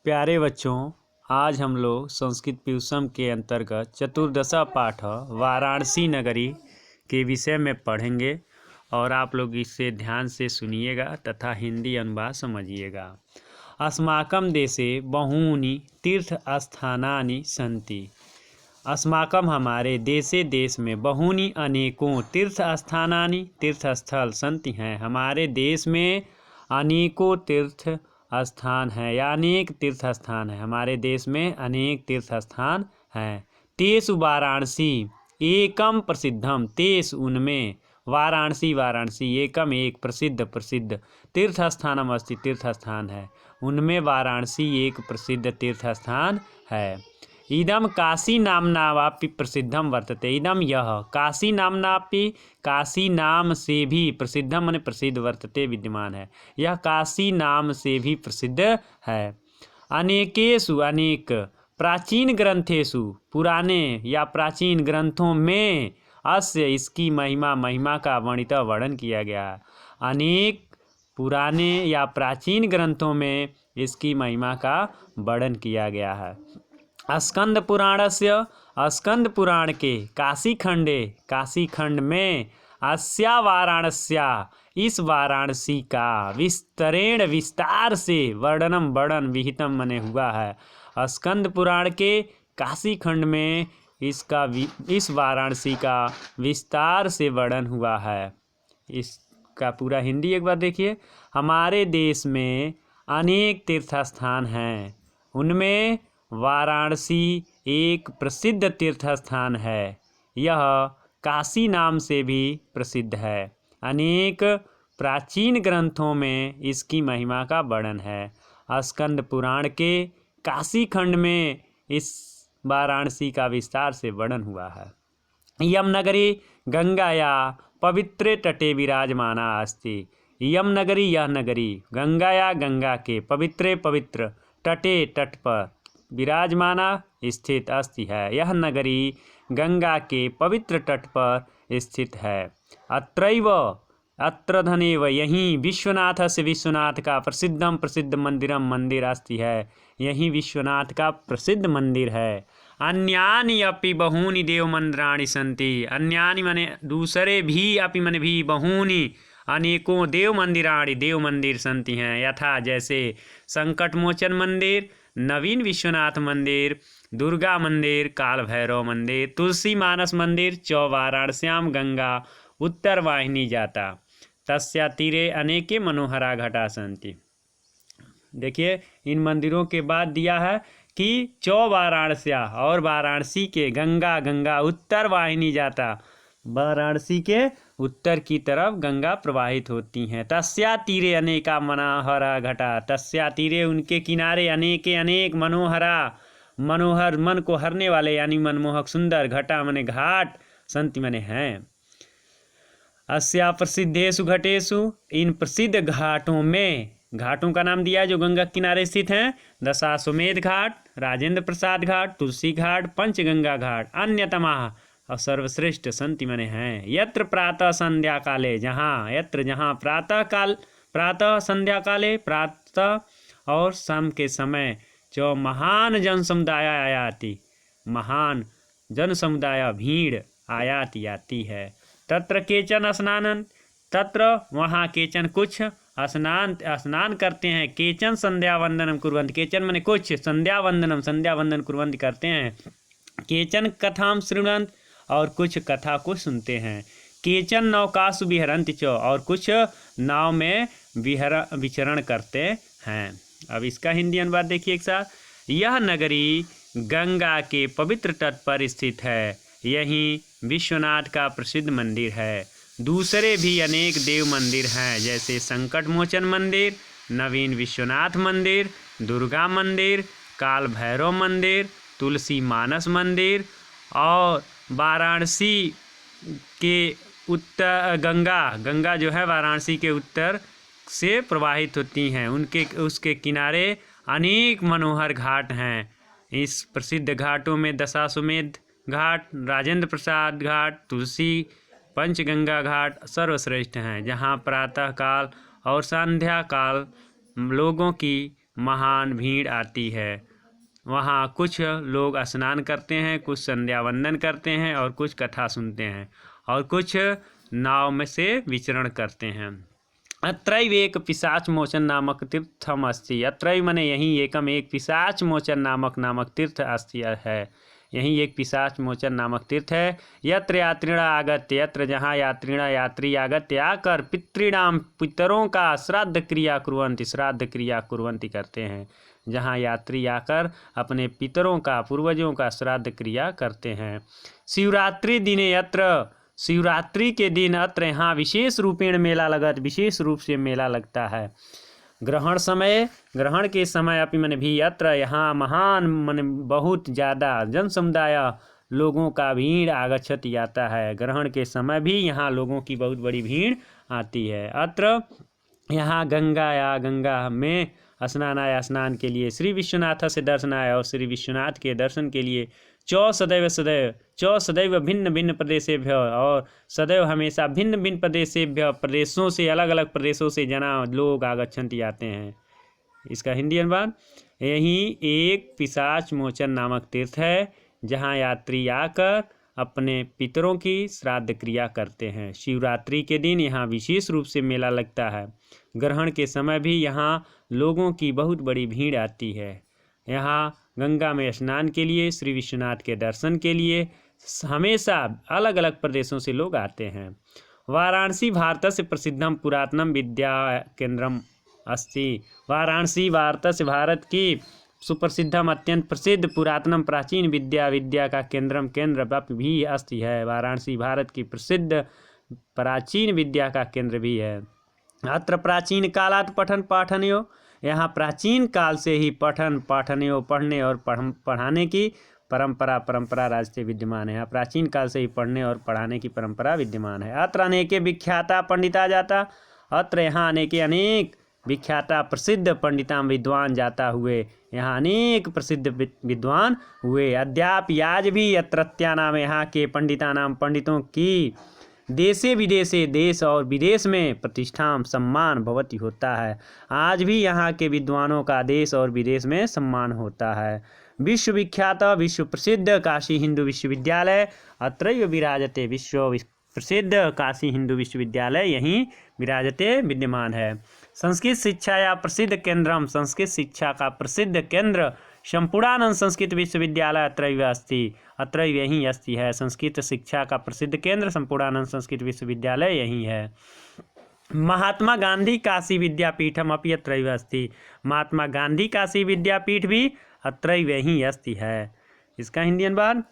प्यारे बच्चों, आज हम लोग संस्कृत प्यूसम के अंतर्गत चतुर्दशा पाठ वाराणसी नगरी के विषय में पढ़ेंगे और आप लोग इसे ध्यान से सुनिएगा तथा हिंदी अनुवाद समझिएगा। अस्माकं देशे बहूनि तीर्थस्थानानि सन्ति। अस्माकं हमारे देश में बहूनि अनेकों तीर्थस्थानानि तीर्थस्थल सन्ति हैं। हमारे देश में अनेकों तीर्थ स्थान है या अनेक तीर्थ स्थान है। हमारे देश में अनेक तीर्थ स्थान हैं। तेषु वाराणसी एकम प्रसिद्धम, तेषु उनमें वाराणसी एकम एक प्रसिद्ध तीर्थ स्थानम अस्ति, तीर्थ स्थान है उनमें वाराणसी एक प्रसिद्ध तीर्थ स्थान है। इदम काशी नामनापि प्रसिद्धम वर्तते। इदम यह काशी नामनापि, काशी नाम से भी प्रसिद्धम माने प्रसिद्ध वर्तते विद्यमान है। यह काशी नाम से भी प्रसिद्ध है। अनेकेषु अनेक प्राचीन ग्रंथेषु पुराने या प्राचीन ग्रंथों में अस्य इसकी महिमा का वर्णन किया गया है। अनेक पुराने या प्राचीन ग्रंथों में इसकी महिमा का वर्णन किया गया है। स्कंद पुराणस्य, स्कंद पुराण के काशी खंड में अस्या वाराणस्या इस वाराणसी का विस्तार से वर्णन विहितम मने हुआ है। स्कंद पुराण के काशी खंड में इस वाराणसी का विस्तार से वर्णन हुआ है। इसका पूरा हिंदी एक बार देखिए। हमारे देश में अनेक तीर्थ स्थान हैं, उनमें वाराणसी एक प्रसिद्ध तीर्थ स्थान है। यह काशी नाम से भी प्रसिद्ध है। अनेक प्राचीन ग्रंथों में इसकी महिमा का वर्णन है। स्कंद पुराण के काशी खंड में इस वाराणसी का विस्तार से वर्णन हुआ है। यमनगरी गंगाया पवित्रे तटे विराजमाना अस्ति। यमनगरी यह नगरी गंगाया गंगा के पवित्र तट पर विराजमाना स्थित अस्ति है। यह नगरी गंगा के पवित्र तट पर स्थित है। अत्र धनेव यहीं विश्वनाथ का प्रसिद्ध मंदिर अस्ति है। यहीं विश्वनाथ का प्रसिद्ध मंदिर है। अन्यानि अपि बहूनि देव मंदिराणि सन्ति। अन्यानि माने दूसरे भी, अपि माने भी, बहूनि अनेकों देव मंदिर सन्ति हैं। यथा जैसे संकट मोचन मंदिर, नवीन विश्वनाथ मंदिर, दुर्गा मंदिर, काल भैरव मंदिर, तुलसी मानस मंदिर, वाराणस्याम गंगा उत्तर वाहिनी जाता तस्या तीरे अनेके मनोहरा घटा सन्ति। देखिए इन मंदिरों के बाद दिया है कि वाराणस्या और वाराणसी के गंगा उत्तर वाहिनी जाता, वाराणसी के उत्तर की तरफ गंगा प्रवाहित होती हैं। तस्या तीरे अनेका मनोहरा घटा, तस्या तीरे उनके किनारे अनेक मनोहर मन को हरने वाले यानी मनमोहक सुंदर, घटा मने घाट, संति मने हैं। अस्या प्रसिद्धेषु घटेषु इन प्रसिद्ध घाटों में, घाटों का नाम दिया जो गंगा किनारे स्थित हैं। दशाश्वमेध घाट, राजेंद्र प्रसाद घाट, तुलसी घाट, पंचगंगा घाट, अन्यतमा और सर्वश्रेष्ठ संति मने हैं। यत्र प्रातः संध्या काले, जहाँ प्रातः संध्या काले, प्रातः और शाम के समय जो महान जन समुदाय भीड़ आती है। तत्र केचन स्नानन, तत्र वहाँ केचन कुछ स्नान करते हैं। केचन संध्या वंदनम कुर्वन्ति, केचन माने कुछ, संध्या वंदन कुर्वन्ति करते हैं। केचन कथाम शृण्वन्ति और कुछ कथा को सुनते हैं। केचन नौकासु विहरन्ति च और कुछ नाव में विचरण करते हैं। अब इसका हिंदी अनुवाद देखिए एक साथ। यह नगरी गंगा के पवित्र तट पर स्थित है। यहीं विश्वनाथ का प्रसिद्ध मंदिर है। दूसरे भी अनेक देव मंदिर हैं जैसे संकट मोचन मंदिर, नवीन विश्वनाथ मंदिर, दुर्गा मंदिर, काल भैरव मंदिर, तुलसी मानस मंदिर और वाराणसी के उत्तर गंगा जो है वाराणसी के उत्तर से प्रवाहित होती हैं। उसके किनारे अनेक मनोहर घाट हैं। इस प्रसिद्ध घाटों में दशाश्वमेध घाट, राजेंद्र प्रसाद घाट, तुलसी पंचगंगा घाट सर्वश्रेष्ठ हैं, जहाँ प्रातः काल और संध्या काल लोगों की महान भीड़ आती है। वहाँ कुछ लोग स्नान करते हैं, कुछ संध्या वंदन करते हैं और कुछ कथा सुनते हैं और कुछ नाव में से विचरण करते हैं। अत्रैव एक पिशाच मोचन नामक तीर्थम अस्ति। अत्रैव मने यहीं एकम एक पिशाच मोचन नामक तीर्थ अस्ति है। यहीं एक पिशाच मोचन नामक तीर्थ है। यत्र यात्रिणा आगत्य, यत्र जहाँ यात्री आगत्य आकर पितृणाम पितरों का श्राद्ध क्रिया कुर्वन्ति करते हैं। जहाँ यात्री आकर अपने पितरों का पूर्वजों का श्राद्ध क्रिया करते हैं। शिवरात्रि दिने यत्र, शिवरात्रि के दिन अत्र यहाँ विशेष रूप से मेला लगता है। ग्रहण के समय अपि मन भी यत्र यहाँ महान मन बहुत ज़्यादा जन समुदाय लोगों का भीड़ आगच्छति आता है। ग्रहण के समय भी यहाँ लोगों की बहुत बड़ी भीड़ आती है। अत्र यहाँ गंगा में स्नान के लिए, श्री विश्वनाथ से दर्शनाय और श्री विश्वनाथ के दर्शन के लिए चौ सदैव भिन्न भिन्न प्रदेशेभ्य और सदैव हमेशा भिन्न भिन्न प्रदेशों से अलग अलग प्रदेशों से जना लोग आगच्छन्ति आते हैं। इसका हिंदी अनुवाद, यही एक पिशाच मोचन नामक तीर्थ है जहाँ यात्री आकर अपने पितरों की श्राद्ध क्रिया करते हैं। शिवरात्रि के दिन यहाँ विशेष रूप से मेला लगता है। ग्रहण के समय भी यहाँ लोगों की बहुत बड़ी भीड़ आती है। यहाँ गंगा में स्नान के लिए, श्री विश्वनाथ के दर्शन के लिए हमेशा अलग अलग प्रदेशों से लोग आते हैं। वाराणसी भारतस्य प्रसिद्धम पुरातनम विद्या केंद्रम अस्ति। वाराणसी भारत की सुप्रसिद्धम अत्यंत प्रसिद्ध पुरातनम प्राचीन विद्या का केंद्र भी अस्ति है। वाराणसी भारत की प्रसिद्ध प्राचीन विद्या का केंद्र भी है। अत्र प्राचीन कालात् पठन पाठनयो, यहाँ प्राचीन काल से ही पढ़ने और पढ़ाने की परंपरा राजते विद्यमान है। यहाँ प्राचीन काल से ही पढ़ने और पढ़ाने की परंपरा विद्यमान है। अत्र अनेके विख्याता पंडिता जाता, अत्र यहाँ अनेक विख्याता प्रसिद्ध पंडिताम विद्वान जाता हुए, यहाँ अनेक प्रसिद्ध विद्वान हुए। अद्यापि आज भी अत्रत्या नाम, यहाँ के पंडितों की देशे विदेशे, देश और विदेश में प्रतिष्ठा सम्मान भवति होता है। आज भी यहाँ के विद्वानों का देश और विदेश में सम्मान होता है। विश्व विख्यात विश्व प्रसिद्ध काशी हिंदू विश्वविद्यालय अत्रैव विराजते। विश्व प्रसिद्ध काशी हिंदू विश्वविद्यालय यहीं विराजते विद्यमान है। संस्कृत शिक्षा या प्रसिद्ध केंद्रम, संस्कृत शिक्षा का प्रसिद्ध केंद्र संपूर्णानंद संस्कृत विश्वविद्यालय अत्रैव अस्ति, अत्रैव यहीं अस्ति है। संस्कृत शिक्षा का प्रसिद्ध केंद्र संपूर्णानंद संस्कृत विश्वविद्यालय यहीं है। महात्मा गांधी काशी विद्यापीठम अपि अत्रैव अस्ति, महात्मा गांधी काशी विद्यापीठ भी अत्रैव यहीं अस्ति है। इसका हिंदी अनुवाद,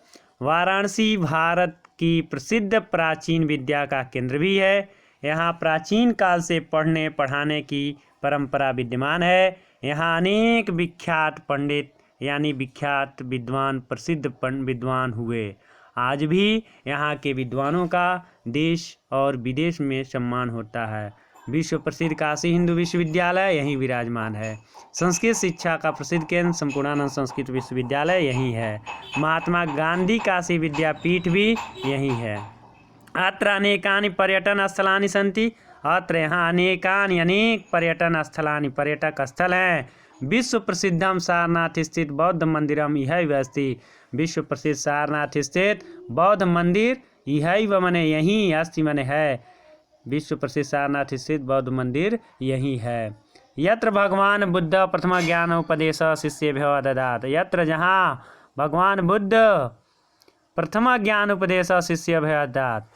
वाराणसी भारत की प्रसिद्ध प्राचीन विद्या का केंद्र भी है। यहाँ प्राचीन काल से पढ़ने पढ़ाने की परंपरा विद्यमान है। यहाँ अनेक विख्यात पंडित यानी विख्यात विद्वान, प्रसिद्ध विद्वान हुए। आज भी यहाँ के विद्वानों का देश और विदेश में सम्मान होता है। विश्व प्रसिद्ध काशी हिंदू विश्वविद्यालय यहीं विराजमान है। संस्कृत शिक्षा का प्रसिद्ध केंद्र संपूर्णानंद संस्कृत विश्वविद्यालय यहीं है। महात्मा गांधी काशी विद्यापीठ भी यहीं है। अत्र अनेकानि पर्यटन स्थलानि सन्ति, अत्र यहाँ अनेक पर्यटन स्थलानि, पर्यटक स्थल हैं। विश्व प्रसिद्धम सारनाथ स्थित बौद्ध मंदिरम इहैव अस्ति, विश्व प्रसिद्ध सारनाथ स्थित बौद्ध मंदिर इहैव मने यहीं, अस्ति मने है। विश्व प्रसिद्ध सारनाथ स्थित बौद्ध मंदिर यहीं है। यत्र भगवान बुद्ध प्रथम ज्ञान उपदेश शिष्येभ्यो ददात, यत्र जहाँ भगवान बुद्ध प्रथम ज्ञान उपदेश शिष्येभ्यो ददात,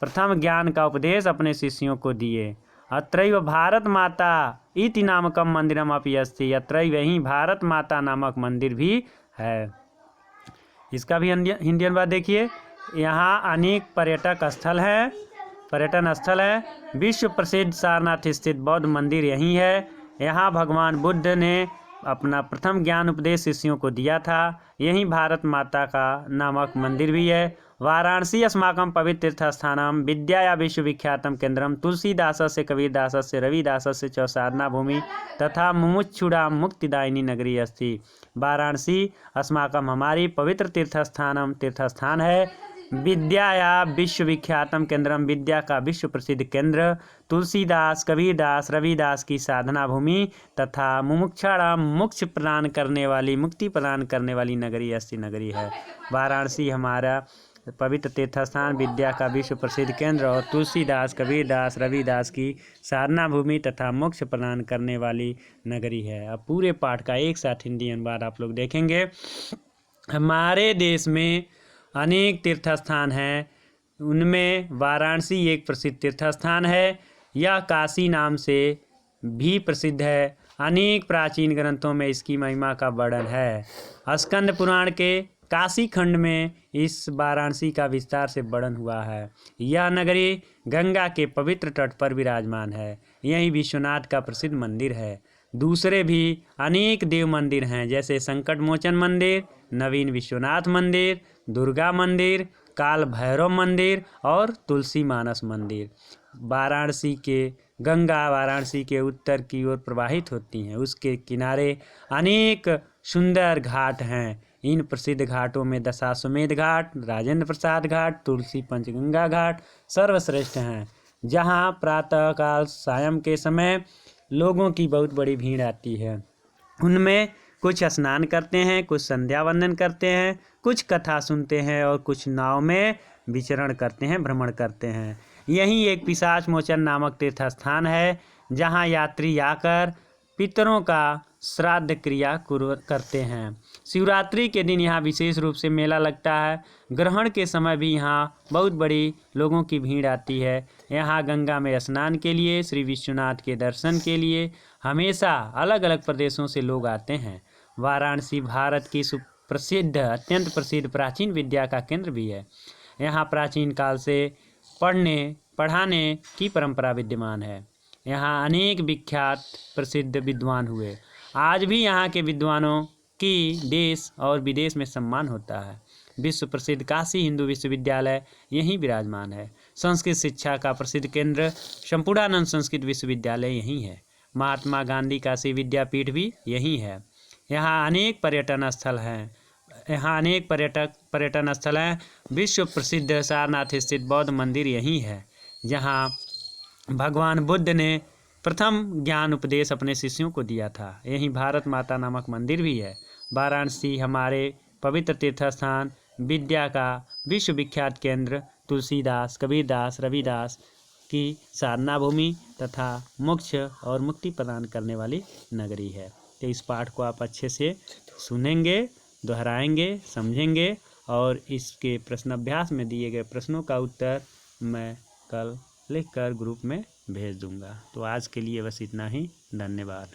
प्रथम ज्ञान का उपदेश अपने शिष्यों को दिए। अत्रैव भारत माता इति नामकम मंदिरम अपि अस्ति, अत्रैव यहीं भारत माता नामक मंदिर भी है। इसका भी हिंदी अनुवाद देखिए। यहाँ अनेक पर्यटन स्थल है। विश्व प्रसिद्ध सारनाथ स्थित बौद्ध मंदिर यहीं है। यहाँ भगवान बुद्ध ने अपना प्रथम ज्ञान उपदेश शिष्यों को दिया था। यहीं भारत माता का नामक मंदिर भी है। वाराणसी अस्माकं पवित्र तीर्थस्थानम विद्याया विश्वविख्यातम केंद्रम तुलसीदासस्य कबीरदासस्य रविदासस्य च साधना भूमि तथा मुमुक्षुणां मुक्तिदायिनी नगरी अस्ति। वाराणसी अस्माकं हमारी पवित्र तीर्थस्थान है। विद्याया विश्वविख्यातम केंद्रम, विद्या का विश्व प्रसिद्ध केंद्र। तुलसीदास, कबीरदास, रविदास की साधना भूमि तथा मुमुक्षाणाम मोक्ष प्रदान करने वाली, मुक्ति प्रदान करने वाली नगरी ऐसी नगरी है। वाराणसी हमारा पवित्र तीर्थ स्थान, विद्या का विश्व प्रसिद्ध केंद्र और तुलसीदास, कबीरदास, रविदास की साधना भूमि तथा मोक्ष प्रदान करने वाली नगरी है। अब पूरे पाठ का एक साथ हिंदी अनुवाद आप लोग देखेंगे। हमारे देश में अनेक तीर्थ स्थान हैं, उनमें वाराणसी एक प्रसिद्ध तीर्थ स्थान है। यह काशी नाम से भी प्रसिद्ध है। अनेक प्राचीन ग्रंथों में इसकी महिमा का वर्णन है। स्कंद पुराण के काशी खंड में इस वाराणसी का विस्तार से वर्णन हुआ है। यह नगरी गंगा के पवित्र तट पर विराजमान है। यही विश्वनाथ का प्रसिद्ध मंदिर है। दूसरे भी अनेक देव मंदिर हैं, जैसे संकट मोचन मंदिर, नवीन विश्वनाथ मंदिर, दुर्गा मंदिर, काल भैरव मंदिर और तुलसी मानस मंदिर। गंगा वाराणसी के उत्तर की ओर प्रवाहित होती हैं। उसके किनारे अनेक सुंदर घाट हैं। इन प्रसिद्ध घाटों में दशाश्वमेध घाट, राजेंद्र प्रसाद घाट, तुलसी पंचगंगा घाट सर्वश्रेष्ठ हैं, जहां प्रातःकाल सायं के समय लोगों की बहुत बड़ी भीड़ आती है। उनमें कुछ स्नान करते हैं, कुछ संध्या वंदन करते हैं, कुछ कथा सुनते हैं और कुछ नाव में विचरण करते हैं, भ्रमण करते हैं। यहीं एक पिशाच मोचन नामक तीर्थ स्थान है, जहां यात्री आकर पितरों का श्राद्ध क्रिया करते हैं। शिवरात्रि के दिन यहाँ विशेष रूप से मेला लगता है। ग्रहण के समय भी यहाँ बहुत बड़ी लोगों की भीड़ आती है। यहाँ गंगा में स्नान के लिए, श्री विश्वनाथ के दर्शन के लिए हमेशा अलग अलग प्रदेशों से लोग आते हैं। वाराणसी भारत की सुप्रसिद्ध, अत्यंत प्रसिद्ध प्राचीन विद्या का केंद्र भी है। यहाँ प्राचीन काल से पढ़ाने की परंपरा विद्यमान है। यहाँ अनेक विख्यात प्रसिद्ध विद्वान हुए। आज भी यहाँ के विद्वानों की देश और विदेश में सम्मान होता है। विश्व प्रसिद्ध काशी हिंदू विश्वविद्यालय यहीं विराजमान है। संस्कृत शिक्षा का प्रसिद्ध केंद्र संपूर्णानंद संस्कृत विश्वविद्यालय यहीं है। महात्मा गांधी काशी विद्यापीठ भी यहीं है। यहाँ अनेक पर्यटन स्थल हैं। विश्व प्रसिद्ध सारनाथ स्थित बौद्ध मंदिर यहीं है, जहाँ भगवान बुद्ध ने प्रथम ज्ञान उपदेश अपने शिष्यों को दिया था। यहीं भारत माता नामक मंदिर भी है। वाराणसी हमारे पवित्र तीर्थ स्थान, विद्या का विश्व विख्यात केंद्र, तुलसीदास, कबीरदास, रविदास की साधना भूमि तथा मोक्ष और मुक्ति प्रदान करने वाली नगरी है। तो इस पाठ को आप अच्छे से सुनेंगे, दोहराएंगे, समझेंगे और इसके प्रश्न अभ्यास में दिए गए प्रश्नों का उत्तर मैं कल लिखकर ग्रुप में भेज दूंगा। तो आज के लिए बस इतना ही। धन्यवाद।